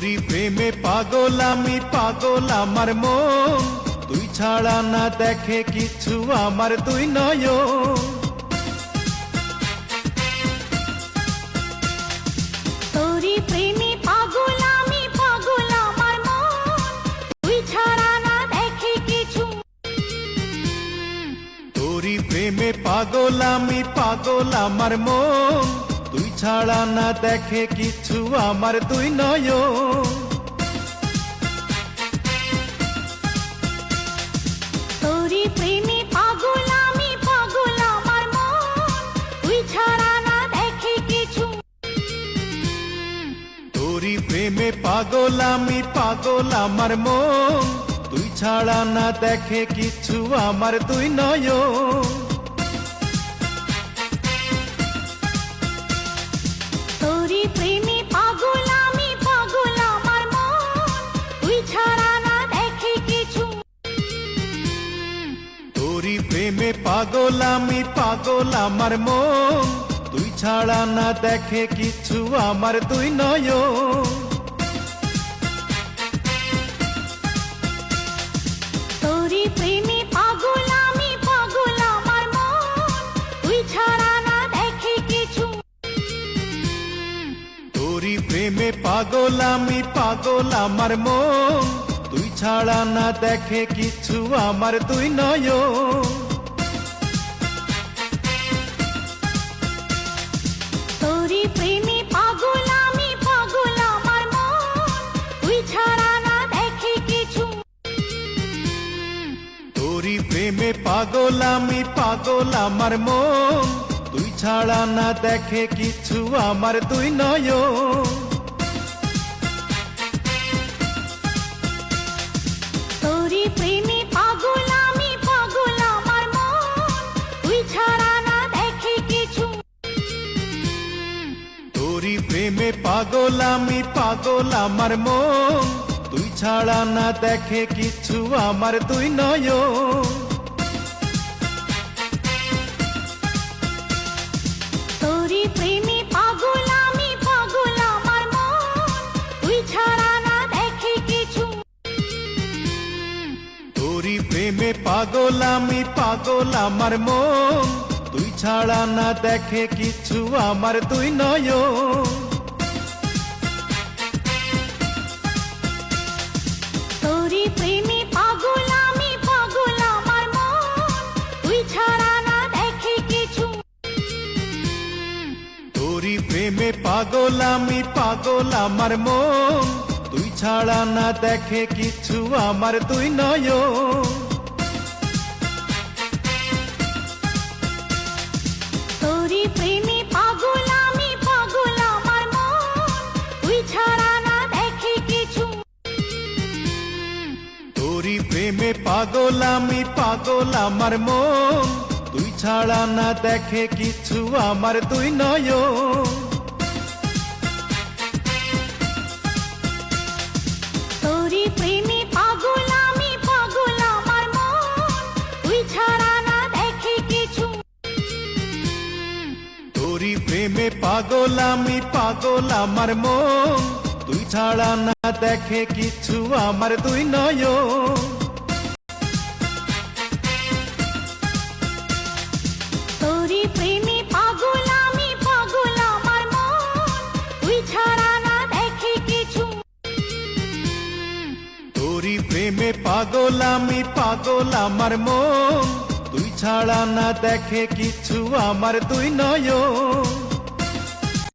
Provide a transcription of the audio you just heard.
তোরি প্রেমে পাগল আমি পাগল আমার মন, তুই ছাড়া না দেখে কিছু আমার দুই নয়ন। তোরি প্রেমে পাগল আমি পাগল আমার মন, তুই ছাড়া না দেখে কিছু। তোরি প্রেমে পাগল আমি পাগল আমার মন, তুই ছাড়া না দেখে কিছু আমার দুই নয়ন। তোরি প্রেমে পাগল আমি পাগল আমার মন, তুই ছাড়া না দেখে কিছু। তোরি প্রেমে পাগল আমি পাগল আমার মন, তুই ছাড়া না দেখে কিছু আমার দুই নয়ন। তোরি প্রেমে পাগল আমি পাগল আমার মন, তুই ছাড়া না দেখে কিছু। তোরি প্রেমে পাগল আমি পাগল আমার মন, তুই ছাড়া না দেখে কিছু আমার দুই নয়ন। তোরি প্রেমে পাগল আমি পাগল আমার মন, তুই ছাড়া না দেখে কিছু। তোরি প্রেমে পাগল আমি পাগল আমার মন, তুই ছাড়া না দেখে কিছু আমার দুই নয়ন। তোরি প্রেমে পাগল আমি পাগল আমার মন, তুই ছাড়া না দেখে কিছু। তোরি প্রেমে পাগল আমি পাগল আমার মন, তুই ছাড়া না দেখে কিছু আমার দুই নয়ন। তোরি প্রেমে পাগল আমি পাগল আমার মন, তুই ছাড়া না দেখে কিছু। তোরি প্রেমে পাগল আমি পাগল আমার মন, তুই ছাড়া না দেখে কিছু আমার দুই নয়ন। তোরি প্রেমে পাগল আমি পাগল আমার মন, তুই ছাড়া না দেখে কিছু। তোরি প্রেমে পাগল আমি পাগল আমার মন, তুই ছাড়া না দেখে কিছু আমার দুই নয়ন। তোরি প্রেমে পাগল আমি পাগল আমার মন, তুই ছাড়া না দেখে কিছু। তোরি প্রেমে পাগল আমি পাগল আমার মন, তুই ছাড়া না দেখে কিছু আমার দুই নয়ন। তোরি প্রেমে পাগল আমি পাগল আমার মন, তুই ছাড়া না দেখে কিছু। তোরি প্রেমে পাগল আমি পাগল আমার মন, তুই ছাড়া না দেখে কিছু আমার দুই নয়ন। তোরি প্রেমে পাগল আমি পাগল আমার মন, তুই ছাড়া না দেখে কিছু। তোরি প্রেমে পাগল আমি পাগল আমার মন, তুই ছাড়া না দেখে কিছু আমার দুই নয়ন। তোরি প্রেমে পাগল আমি পাগল আমার মন, তুই ছাড়া না দেখে কিছু। তোরি প্রেমে পাগল আমি পাগল আমার মন, তুই ছাড়া না দেখে কিছু আমার দুই নয়ন।